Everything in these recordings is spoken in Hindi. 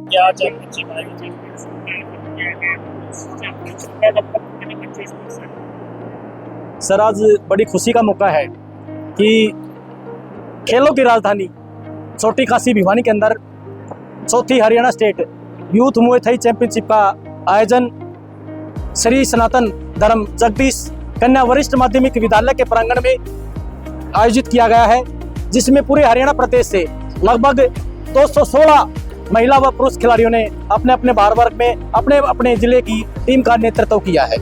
क्या चैंपियनशिप आएगी सर, आज बड़ी खुशी का मौका है कि खेलों की राजधानी छोटी काशी भिवानी के अंदर चौथी Haryana state youth Muay Thai championship का आयोजन श्री सनातन धर्म जगदीश कन्या वरिष्ठ माध्यमिक विद्यालय के प्रांगण में आयोजित किया गया है, जिसमें पूरे हरियाणा प्रदेश से लगभग 216 महिला व पुरुष खिलाड़ियों ने अपने अपने भार वर्ग में अपने अपने जिले की टीम का नेतृत्व किया है।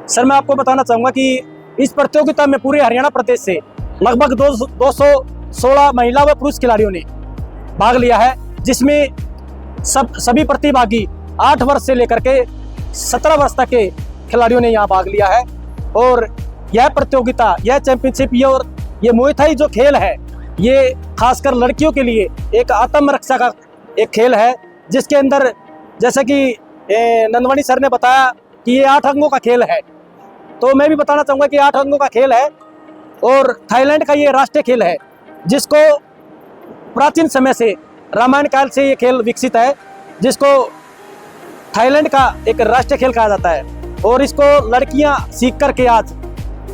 सर, मैं आपको बताना चाहूँगा कि इस प्रतियोगिता में पूरे हरियाणा प्रदेश से लगभग 216 महिला व पुरुष खिलाड़ियों ने भाग लिया है, जिसमें सभी प्रतिभागी 8 वर्ष से लेकर के 17 वर्ष तक के खिलाड़ियों ने यहाँ भाग लिया है। और यह प्रतियोगिता, यह चैंपियनशिप, ये मुए थाई जो खेल है, ये खासकर लड़कियों के लिए एक आत्मरक्षा का एक खेल है, जिसके अंदर जैसे कि नंदवानी सर ने बताया कि ये 8 अंगों का खेल है, तो मैं भी बताना चाहूँगा कि 8 अंगों का खेल है और थाईलैंड का ये राष्ट्रीय खेल है, जिसको प्राचीन समय से रामायण काल से ये खेल विकसित है, जिसको थाईलैंड का एक राष्ट्रीय खेल कहा जाता है। और इसको लड़कियां सीख करके आज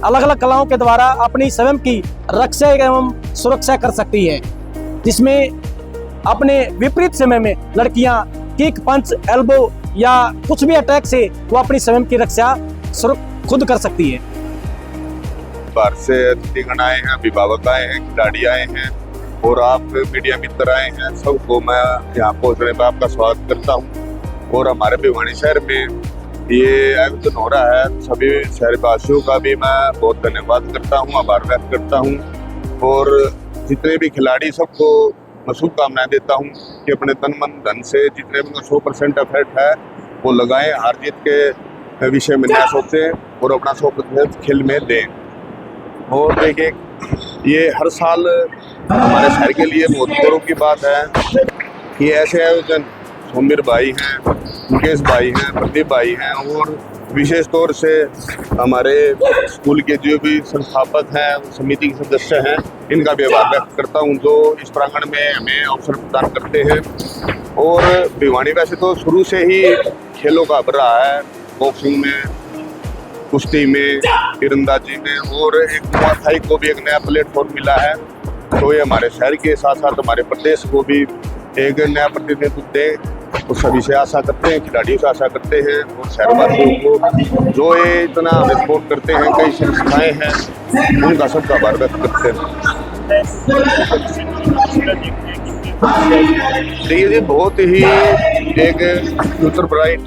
अलग अलग कलाओं के द्वारा अपनी स्वयं की रक्षा एवं सुरक्षा कर सकती है, जिसमें अपने विपरीत समय में लड़कियां किक, पंच, एल्बो या कुछ भी अटैक से वो अपनी स्वयं की रक्षा खुद कर सकती है। बाहर से अतिथिगण आए हैं, अभिभावक आए हैं, खिलाड़ी आए हैं और आप मीडिया मित्र आए हैं, सबको मैं यहाँ पहुँचने पर आपका स्वागत करता हूँ। और हमारे भिवानी शहर में ये आयोजन हो रहा है, सभी शहरवासियों का भी मैं बहुत धन्यवाद करता हूँ, आभार व्यक्त करता हूँ। और जितने भी खिलाड़ी, सबको मैं शुभकामनाएं देता हूँ कि अपने तन मन धन से जितने भी 100% एफर्ट है वो लगाएं, हार जीत के विषय में ना सोचें और अपना 100% खेल में दें। और देखिए, ये हर साल हमारे शहर के लिए बहुत गौरव की बात है कि ऐसे आयोजन सोमवीर भाई हैं, मुकेश भाई हैं, प्रदीप भाई हैं और विशेष तौर से हमारे स्कूल के जो भी संस्थापक हैं, समिति के सदस्य हैं, इनका भी आभार व्यक्त करता हूं, जो इस प्रांगण में हमें अवसर प्रदान करते हैं। और भिवानी वैसे तो शुरू से ही खेलों का भरा है, बॉक्सिंग में, कुश्ती में, तीरंदाजी में, और एक मुआ थाई को भी एक नया प्लेटफॉर्म मिला है। तो ये हमारे शहर के साथ साथ हमारे प्रदेश को भी एक नया प्रतिनिधित्व दे, तो सभी से आशा करते हैं, खिलाड़ियों से आशा करते हैं और शहरवासियों को जो ये इतना सपोर्ट करते हैं, कई संस्थाएं हैं, उनका सबका आभार व्यक्त करते हैं। देखिए जी, बहुत ही एक फ्यूचर ब्राइट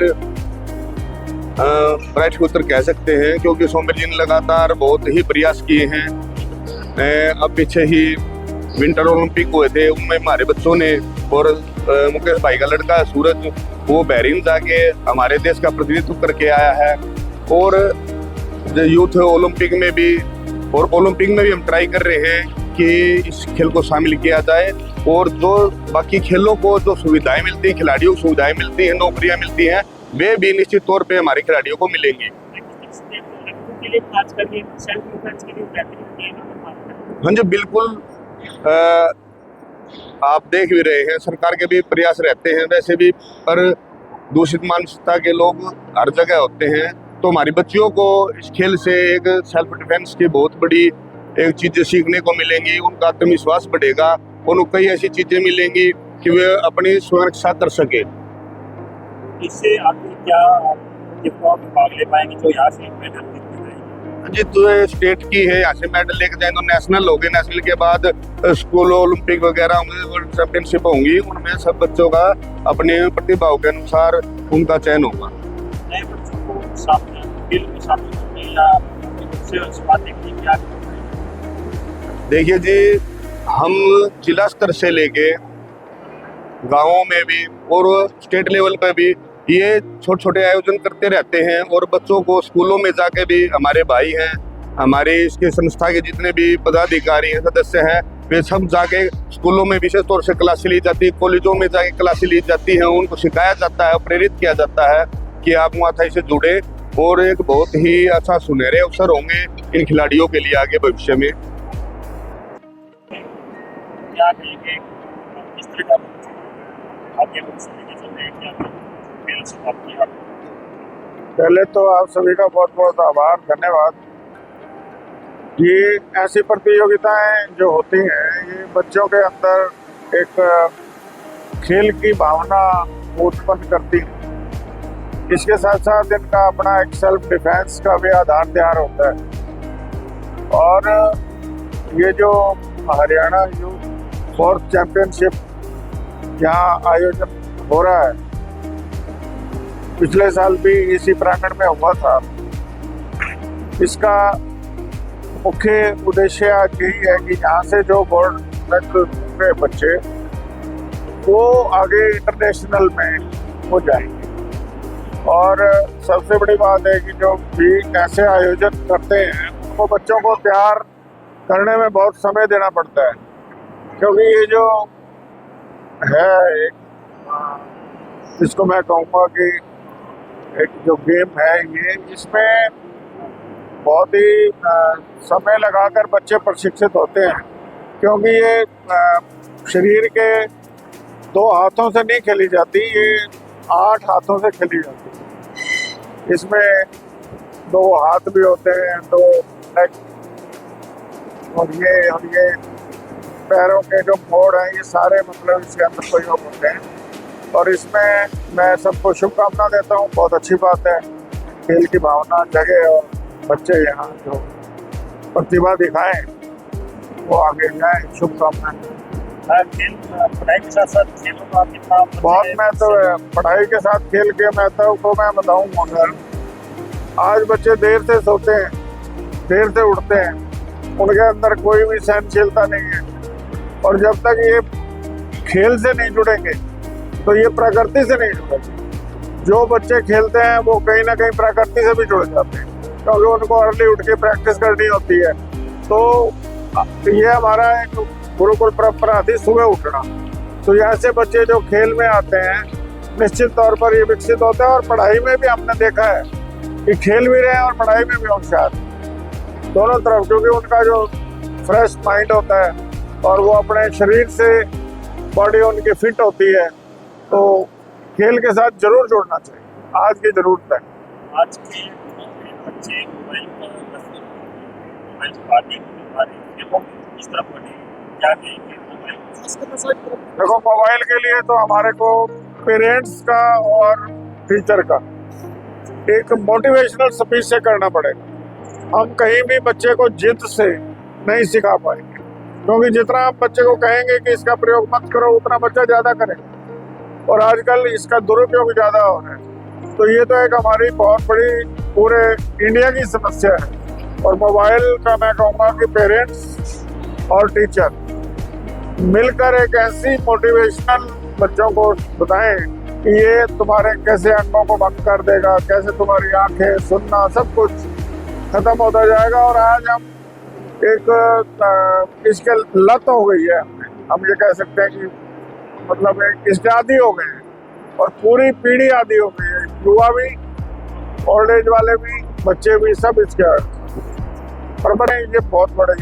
फ्यूचर कह सकते हैं, क्योंकि सोमवीर जी ने लगातार बहुत ही प्रयास किए हैं। अब पीछे ही विंटर ओलंपिक हुए थे, उनमें हमारे बच्चों ने, और मुकेश भाई का लड़का सूरज, वो बहरीन जाके हमारे देश का प्रतिनिधित्व करके आया है। और यूथ ओलंपिक में भी, और ओलंपिक में भी हम ट्राई कर रहे हैं कि इस खेल को शामिल किया जाए, और जो बाकी खेलों को जो सुविधाएं मिलती हैं, खिलाड़ियों को सुविधाएं मिलती हैं, नौकरियां मिलती हैं, वे भी निश्चित तौर पे हमारे खिलाड़ियों को मिलेंगी। हाँ जी, बिल्कुल। आप देख भी रहे हैं, सरकार के भी प्रयास रहते हैं वैसे भी, पर दूषित मानसिकता के लोग हर जगह होते हैं। तो हमारी बच्चियों को इस खेल से एक सेल्फ डिफेंस की बहुत बड़ी एक चीज़ें सीखने को मिलेंगी, उनका आत्मविश्वास बढ़ेगा, उनको कई ऐसी चीज़ें मिलेंगी कि वे अपनी सुरक्षा कर सके। इससे आपको क्या भाग ले पाएंगे जो यहाँ से मेडल जी, तो स्टेट की है, यहाँ से मेडल लेके जाए तो नेशनल हो गए, नेशनल के बाद स्कूल ओलंपिक वगैरह होंगे, वर्ल्ड चैंपियनशिप होंगी, उनमें सब बच्चों का अपने प्रतिभाओं के अनुसार उनका चयन होगा। नए बच्चों को देखिए जी, हम जिला स्तर से लेके गाँवों में भी और स्टेट लेवल पर भी ये छोटे छोटे आयोजन करते रहते हैं। और बच्चों को स्कूलों में जाके भी, हमारे भाई हैं, हमारे इसके संस्था के जितने भी पदाधिकारी हैं, सदस्य हैं, वे सब जाके स्कूलों में विशेष तौर से क्लासें ली जाती है, कॉलेजों में जाके क्लासें ली जाती हैं, उनको सिखाया जाता है, प्रेरित किया जाता है कि आप मुआ थाई से जुड़े और एक बहुत ही अच्छा सुनहरे अवसर होंगे इन खिलाड़ियों के लिए आगे भविष्य में। क्या कहेंगे किस तरह का आगे भविष्य में चल रहे हैं, क्या खेल से बात की आप? पहले तो आप सभी का बहुत बहुत आभार, धन्यवाद। ये ऐसी प्रतियोगिताएं जो होती हैं ये बच्चों के अंदर एक खेल की भावना उत्पन्न करती है। इसके साथ साथ इनका अपना एक सेल्फ डिफेंस का भी आधार तैयार होता है। और ये जो हरियाणा यूथ फोर्थ चैंपियनशिप यहाँ आयोजन हो रहा है, पिछले साल भी इसी प्रांगण में हुआ था। इसका मुख्य उद्देश्य आज यही है कि यहाँ से जो गोल्ड मेडल के बच्चे वो आगे इंटरनेशनल में हो जाएंगे। और सबसे बड़ी बात है कि जो भी ऐसे आयोजन करते हैं उनको बच्चों को तैयार करने में बहुत समय देना पड़ता है, क्योंकि ये जो है एक इसको मैं कहूँगा कि एक जो गेम है ये, इसमें बहुत ही समय लगाकर बच्चे प्रशिक्षित होते हैं, क्योंकि ये शरीर के 2 हाथों से नहीं खेली जाती, ये 8 हाथों से खेली जाती है। इसमें 2 हाथ भी होते हैं, 2 लेग और ये पैरों के जो मोड़ हैं, ये सारे मतलब इसके अंदर प्रयोग होते हैं। और इसमें मैं सबको शुभकामना देता हूँ। बहुत अच्छी बात है, खेल की भावना जगे और बच्चे यहाँ जो प्रतिभा दिखाएं वो आगे जाए। शुभकामनाएं। पढ़ाई के साथ साथ खेलों का कितना बहुत महत्व है। पढ़ाई के साथ खेल के महत्व को मैं बताऊँ, मगर आज बच्चे देर से सोते हैं, देर से उठते हैं, उनके अंदर कोई भी सहनशीलता नहीं है। और जब तक ये खेल से नहीं जुड़ेंगे तो ये प्रकृति से नहीं जुड़ेंगे। जो बच्चे खेलते हैं वो कहीं ना कहीं प्रकृति से भी जुड़ जाते हैं, क्योंकि उनको अर्ली उठ के प्रैक्टिस करनी होती है। तो ये हमारा एक गुरुकुल परंपरा थी, सुबह उठना। तो ऐसे बच्चे जो खेल में आते हैं निश्चित तौर पर ये विकसित होते हैं। और पढ़ाई में भी हमने देखा है कि खेल भी रहे हैं और पढ़ाई में भी होशियार, दोनों तरफ, क्योंकि उनका जो फ्रेश माइंड होता है और वो अपने शरीर से बॉडी उनकी फिट होती है। तो खेल के साथ जरूर जुड़ना चाहिए, आज की जरूरत है। आज के बच्चे मोबाइल इस तरफ बढ़े, क्या कहेंगे मोबाइल? देखो, मोबाइल के लिए तो हमारे को पेरेंट्स का और टीचर का एक मोटिवेशनल स्पीच से करना पड़ेगा। हम कहीं भी बच्चे को जिद से नहीं सिखा पाएंगे, क्योंकि जितना आप बच्चे को कहेंगे कि इसका प्रयोग मत करो, उतना बच्चा ज़्यादा करेगा। और आजकल इसका दुरुपयोग ज़्यादा हो रहा है। तो ये तो एक हमारी बहुत बड़ी पूरे इंडिया की समस्या है। और मोबाइल का मैं कहूँगा कि पेरेंट्स और टीचर मिलकर एक ऐसी मोटिवेशनल बच्चों को बताएं कि ये तुम्हारे कैसे अंगों को बंद कर देगा, कैसे तुम्हारी आंखें, सुनना, सब कुछ खत्म होता जाएगा। और आज हम एक इसके लत हो गई है, हम ये कह सकते हैं कि मतलब इसके आदी हो गए हैं, और पूरी पीढ़ी आदी हो गई है। युवा भी, ओल्ड एज वाले भी, बच्चे भी, सब इसके। पर ये बहुत बड़े